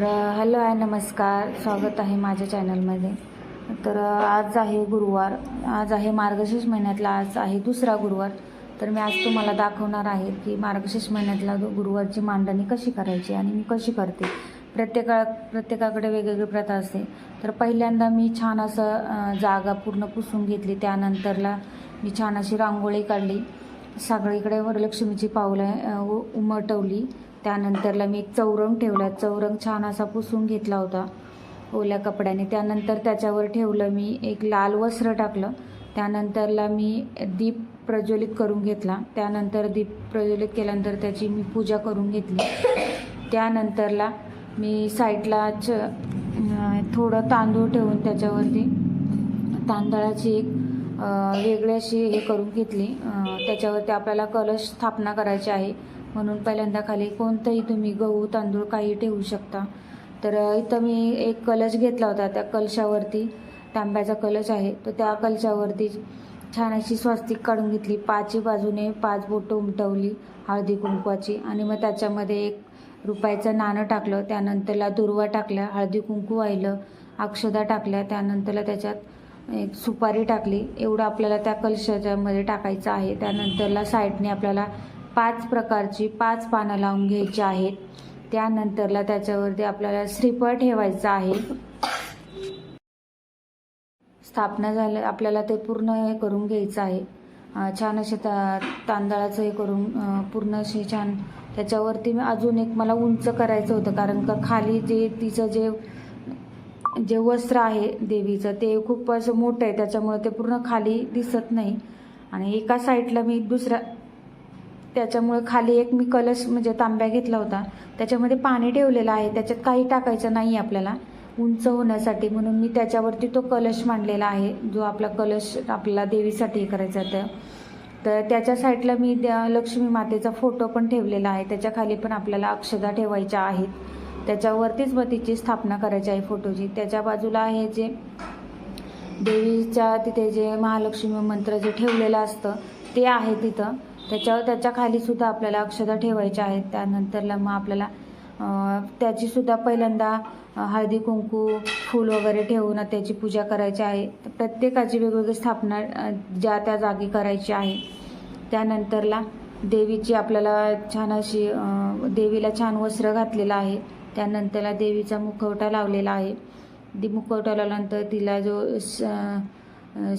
Hello आहे, नमस्कार, स्वागत आहे माझ्या चॅनलमध्ये. आज आहे गुरुवार, आज आहे मार्गशीर्ष महिन्यातला, आज आहे दुसरा गुरुवार. तर मी आज तुम्हाला दाखवणार आहे की मार्गशीर्ष महिन्यातला गुरुवारची मांडणी कशी करायची आणि मी कशी करते. प्रत्येकाकडे वेगवेगळी प्रथा असते. तर पहिल्यांदा मी छान असं जागा पूर्ण पुसून घेतली. त्यानंतरला मी छान अशी रांगोळी काढली, सगळीकडे वरलक्ष्मीची पावलं उमटवली. त्यानंतरला मी एक चौरंग ठेवला, चौरंग छान असा पुसून घेतला होता ओल्या कपड्याने. त्यानंतर त्याच्यावर ठेवलं मी एक लाल वस्त्र टाकलं. त्यानंतरला मी दीप प्रज्वलित करून घेतला. त्यानंतर दीप प्रज्वलित केल्यानंतर त्याची मी पूजा करून घेतली. त्यानंतरला मी साईडला थोडं तांदूळ ठेवून त्याच्यावरती तांदळाची एक वेगळी अशी हे करून घेतली. त्याच्यावरती आपल्याला कलश स्थापना करायची आहे, म्हणून पहिल्यांदा खाली कोणतंही तुम्ही गहू तांदूळ काही ठेवू शकता. तर इथं मी एक कलश घेतला होता. त्या कलशावरती तांब्याचा कलश आहे, तर त्या कलशावरती छान अशी स्वस्तिक काढून घेतली. 5 बाजूने 5 बोटं उमटवली हळदी कुंकवाची, आणि मग त्याच्यामध्ये 1 रुपयाचं नाणं टाकलं. त्यानंतरला दुर्वा टाकल्या, हळदी कुंकू वाहिलं, अक्षदा टाकल्या. त्यानंतरला त्याच्यात एक सुपारी टाकली. एवढं आपल्याला त्या कलशाच्यामध्ये टाकायचं आहे. त्यानंतरला साईडने आपल्याला 5 प्रकारची 5 पानं लावून घ्यायची आहेत. त्यानंतरला त्याच्यावरती आपल्याला श्रीफळ ठेवायचं आहे. स्थापना झालं आपल्याला ते पूर्ण हे करून घ्यायचं आहे. छान असे तांदळाचं हे करून पूर्ण असे छान त्याच्यावरती अजून एक मला उंच करायचं होतं, कारण का खाली जे तिचं जे वस्त्र आहे देवीचं ते खूप असं मोठं आहे, त्याच्यामुळे ते पूर्ण खाली दिसत नाही. आणि एका साईडला मी त्याच्यामुळे खाली एक मी कलश म्हणजे तांब्या घेतला होता, त्याच्यामध्ये पाणी ठेवलेलं आहे. त्याच्यात काही टाकायचं नाही आपल्याला उंच होण्यासाठी, म्हणून मी त्याच्यावरती तो कलश मांडलेला आहे, जो आपला कलश आपल्याला देवीसाठी करायचा आहे. तर त्याच्या साईडला मी लक्ष्मी मातेचा फोटो पण ठेवलेला आहे. त्याच्या खाली पण आपल्याला अक्षदा ठेवायच्या आहेत. त्याच्यावरतीच मग तिची स्थापना करायची आहे फोटोची. त्याच्या बाजूला आहे जे देवीच्या तिथे जे महालक्ष्मी मंत्र जे ठेवलेलं असतं ते आहे तिथं. त्याच्या खाली सुद्धा आपल्याला अक्षदा ठेवायच्या आहेत. त्यानंतरला मग आपल्याला त्याची सुद्धा पहिल्यांदा हळदी कुंकू फूल वगैरे ठेवून त्याची पूजा करायची आहे. प्रत्येकाची वेगवेगळी स्थापना ज्या त्या जागी करायची आहे. त्यानंतरला देवीची आपल्याला छान अशी देवीला छान वस्त्र घातलेलं आहे. त्यानंतरला देवीचा मुखवटा लावलेला आहे. मुखवटा लावल्यानंतर तिला जो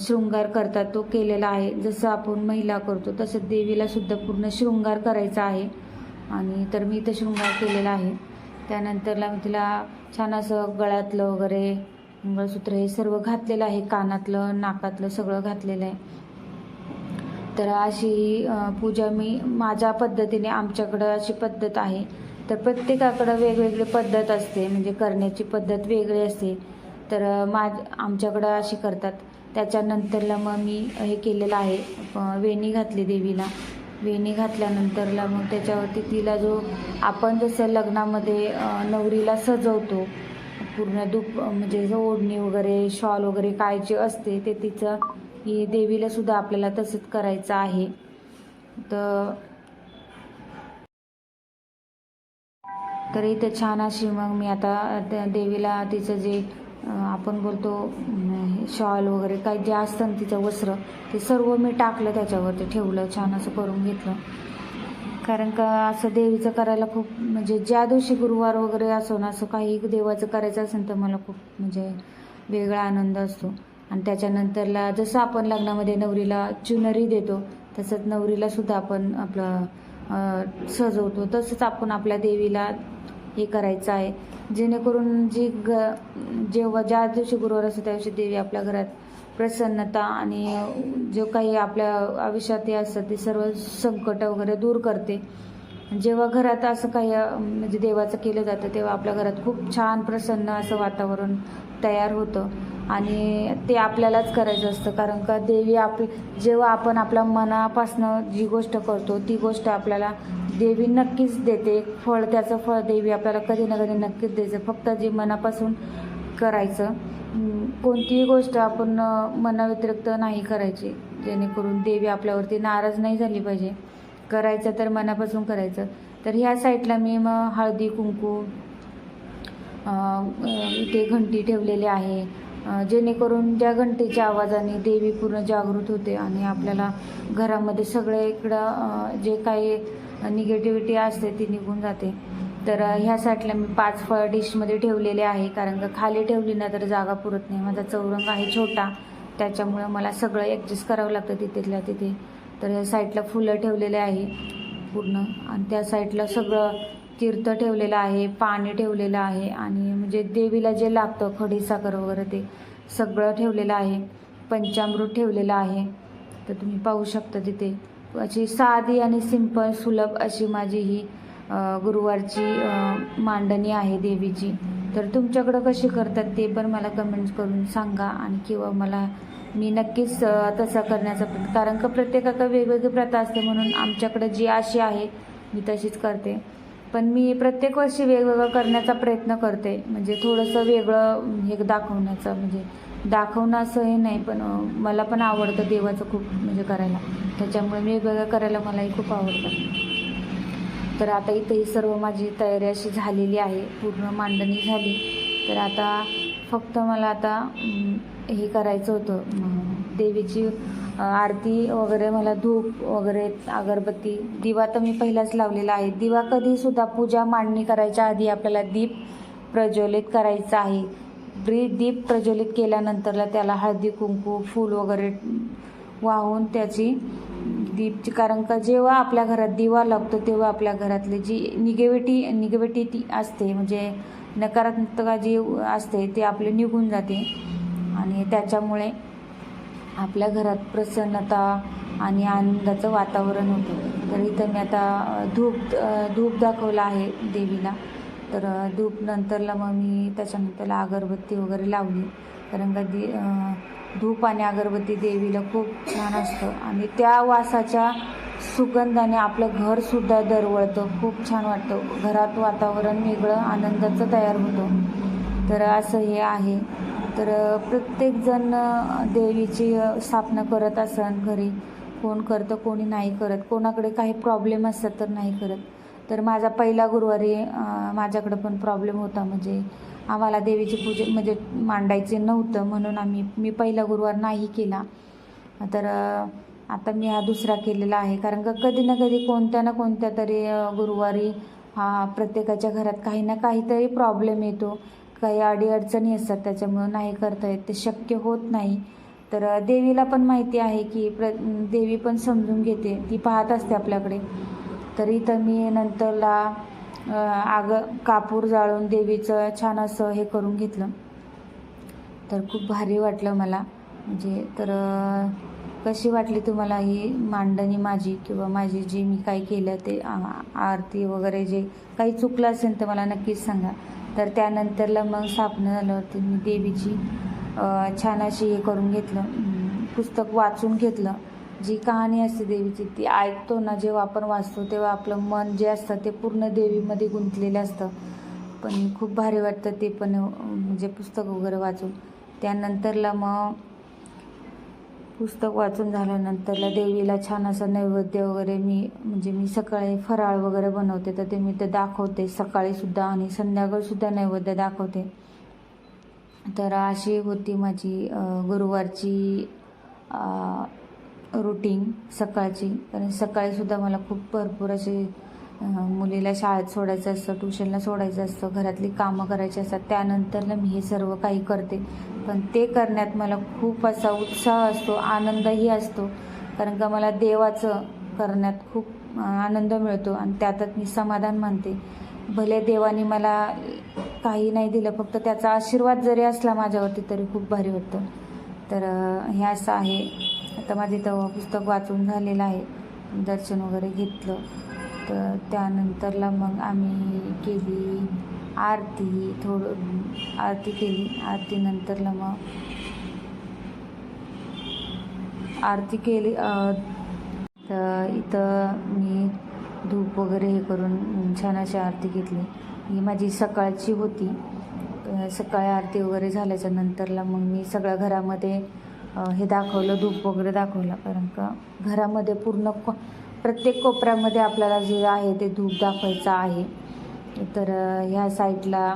शृंगार करतात तो केलेला आहे. जसं आपण महिला करतो तसं देवीला सुद्धा पूर्ण शृंगार करायचा आहे, आणि तर मी इथं शृंगार केलेला आहे. त्यानंतरला मी तिला छान असं गळ्यातलं वगैरे मंगळसूत्र हे सर्व घातलेलं आहे, कानातलं नाकातलं सगळं घातलेलं आहे. तर अशी पूजा मी माझ्या पद्धतीने, आमच्याकडं अशी पद्धत आहे. तर प्रत्येकाकडं वेगवेगळी पद्धत असते, म्हणजे करण्याची पद्धत वेगळी असते. तर आमच्याकडं अशी करतात. त्याच्यानंतरला मग मी हे केलेलं आहे, वेणी घातली देवीला. वेणी घातल्यानंतरला मग त्याच्यावरती तिला जो आपण जसं लग्नामध्ये नवरीला सजवतो पूर्ण म्हणजे जो ओढणी वगैरे शॉल वगैरे काय जे असते ते तिचं ही देवीला सुद्धा आपल्याला तसंच करायचं आहे. तर इथे छान अशी मग मी आता त्या देवीला तिचं जे आपण बोलतो शॉल वगैरे काय जे असतं ना तिचं वस्त्र ते सर्व मी टाकलं, त्याच्यावरती ठेवलं, छान असं करून घेतलं. कारण का असं देवीचं करायला खूप म्हणजे ज्या दिवशी गुरुवार वगैरे असो ना, असं काही देवाचं करायचं असेल तर मला खूप म्हणजे वेगळा आनंद असतो. आणि त्याच्यानंतरला जसं आपण लग्नामध्ये नवरीला चुनरी देतो तसंच नवरीला सुद्धा आपण आपलं सजवतो, तसंच आपण आपल्या देवीला हे करायचं आहे, जेणेकरून जेव्हा ज्या दिवशी गुरुवार असतो त्या दिवशी देवी आपल्या घरात प्रसन्नता आणि जो काही आपल्या आयुष्यात हे असतं ते सर्व संकट वगैरे दूर करते. जेव्हा घरात असं काही म्हणजे देवाचं केलं जातं तेव्हा आपल्या घरात खूप छान प्रसन्न असं वातावरण तयार होतं, आणि ते आपल्यालाच करायचं असतं. कारण का देवी जेव्हा आपण आपल्या मनापासनं जी गोष्ट करतो ती गोष्ट आपल्याला देवी नक्कीच देते फळ. त्याचं फळ देवी आपल्याला कधी ना कधी नक्कीच द्यायचं, फक्त जे मनापासून करायचं. कोणतीही गोष्ट आपण मनाव्यतिरिक्त नाही करायची, जेणेकरून देवी आपल्यावरती नाराज नाही झाली पाहिजे. करायचं तर मनापासून करायचं. तर ह्या साईडला मी मग हळदी कुंकू इथे घंटी ठेवलेली आहे, जेणेकरून त्या घंटेच्या आवाजाने देवी पूर्ण जागृत होते आणि आपल्याला घरामध्ये सगळे इकडं जे काही निगेटिव्हिटी असते ती निघून जाते. तर ह्या साईडला मी 5 फळ डिशमध्ये ठेवलेले आहे, कारण का खाली ठेवली ना तर जागा पुरत नाही. माझा चौरंग आहे छोटा, त्याच्यामुळे मला सगळं ॲडजस्ट करावं लागतं तिथल्या तिथे. तर ह्या साईडला फुलं ठेवलेले आहे पूर्ण, आणि त्या साईडला सगळं तीर्थ ठेवलेलं आहे, पाणी ठेवलेलं आहे, आणि म्हणजे देवीला जे लागतं खडीसाखर वगैरे ते सगळं ठेवलेलं आहे. पंचामृत ठेवलेलं आहे. तर तुम्ही पाहू शकता तिथे अशी साधी आणि सिंपल सुलभ अशी माझी ही गुरुवारची मांडणी आहे देवीची. तर तुमच्याकडं कशी करतात ते पण मला कमेंट्स करून सांगा, आणि किंवा मी नक्कीच तसं करण्याचा कारण का प्रत्येकाकडे वेगवेगळी प्रथा असते, म्हणून आमच्याकडे जी अशी आहे मी तशीच करते. पण मी प्रत्येक वर्षी वेगवेगळं करण्याचा प्रयत्न करते, म्हणजे थोडंसं वेगळं हे दाखवण्याचं, म्हणजे दाखवणं असं हे नाही, पण मला पण आवडतं देवाचं खूप म्हणजे करायला, त्याच्यामुळे वेगवेगळं करायला मलाही खूप आवडतं. तर आता इथे ही सर्व माझी तयारी अशी झालेली आहे, पूर्ण मांडणी झाली. तर आता फक्त मला आता हे करायचं होतं, देवीची आरती वगैरे, मला धूप वगैरे, अगरबत्ती, दिवा तर मी पहिलाच लावलेला आहे. दिवा कधीसुद्धा पूजा मांडणी करायच्या आधी आपल्याला दीप प्रज्वलित करायचा आहे. दीप प्रज्वलित केल्यानंतरला त्याला हळदी कुंकू फूल वगैरे वाहून त्याची दीपची, कारण का जेव्हा आपल्या घरात दिवा लागतो तेव्हा आपल्या घरातली जी निगेटिव्हिटी ती असते, म्हणजे नकारात्मकता जी असते ती आपली निघून जाते, आणि त्याच्यामुळे आपल्या घरात प्रसन्नता आणि आनंदाचं वातावरण होतं. तर इथं मी आता धूप दाखवला आहे देवीला. तर धूप नंतरला मग मी त्याच्यानंतरला अगरबत्ती वगैरे लावली, कारण का धूप आणि अगरबत्ती देवीला खूप छान असतं, आणि त्या वासाच्या सुगंधाने आपलं घरसुद्धा दरवळतं, खूप छान वाटतं, घरात वातावरण वेगळं आनंदाचं तयार होतं. तर असं हे आहे. तर प्रत्येकजण देवीची स्थापना करत असन घरी, कोण करतं कोणी नाही करत, कोणाकडे काही प्रॉब्लेम असतात तर नाही करत. तर माझा पहिला गुरुवारी माझ्याकडं पण प्रॉब्लेम होता, म्हणजे आम्हाला देवीची पूजा म्हणजे मांडायचे नव्हतं, म्हणून मी पहिला गुरुवार नाही केला. तर आता मी हा दुसरा केलेला आहे, कारण का कधी ना कधी कोणत्या ना कोणत्या तरी गुरुवारी प्रत्येकाच्या घरात काही ना काहीतरी प्रॉब्लेम येतो, काही अडीअडचणी असतात, त्याच्यामुळं नाही करता येत, ते शक्य होत नाही. तर देवीला पण माहिती आहे की देवी पण समजून घेते, ती पाहत असते आपल्याकडे. तर इथं मी नंतरला कापूर जाळून देवीचं छान असं हे करून घेतलं. तर खूप भारी वाटलं मला, म्हणजे तर कशी वाटली तुम्हाला ही मांडणी माझी, किंवा माझी जी मी काही केलं ते आरती वगैरे, जे काही चुकलं असेल तर मला नक्कीच सांगा. तर त्यानंतरला मग स्थापना झाल्यावरती मी देवीची छान अशी हे करून घेतलं, पुस्तक वाचून घेतलं. जी कहाणी असते देवीची ती ऐकतो ना, जेव्हा आपण वाचतो तेव्हा आपलं मन जे असतं ते पूर्ण देवीमध्ये गुंतलेलं असतं. पण खूप भारी वाटतं ते पण, म्हणजे पुस्तक वगैरे वाचून. त्यानंतरला मग पुस्तक वाचून झाल्यानंतरला देवीला छान असं नैवेद्य वगैरे मी सकाळी फराळ वगैरे बनवते, तर ते मी ते दाखवते सकाळीसुद्धा आणि संध्याकाळीसुद्धा नैवेद्य दाखवते. तर अशी होती माझी गुरुवारची रुटीन सकाळची. कारण सकाळीसुद्धा मला खूप भरपूर असे मुलीला शाळेत सोडायचं असतं, ट्युशनला सोडायचं असतं, घरातली कामं करायची असतात, त्यानंतरला मी हे सर्व काही करते. पण ते करण्यात मला खूप असा उत्साह असतो, आनंदही असतो, कारण का मला देवाचं करण्यात खूप आनंद मिळतो, आणि त्यातच मी समाधान मानते. भले देवाने मला काही नाही दिलं, फक्त त्याचा आशीर्वाद जरी असला माझ्यावरती तरी खूप भारी वाटतं. तर हे असं आहे. आता माझे इथं पुस्तक वाचून झालेलं आहे, दर्शन वगैरे घेतलं. तर त्यानंतरला मग आम्ही केली आरती, आरती केली. आरतीनंतरला मग आरती केली. तर इथं मी धूप वगैरे हे करून छान अशी आरती घेतली. ही माझी सकाळची होती. सकाळी आरती वगैरे झाल्याच्या नंतरला मग मी सगळ्या घरामध्ये हे दाखवलं, धूप वगैरे दाखवलं, कारण का घरामध्ये पूर्ण प्रत्येक कोपऱ्यामध्ये आपल्याला जे आहे ते धूप दाखवायचं आहे. तर ह्या साईडला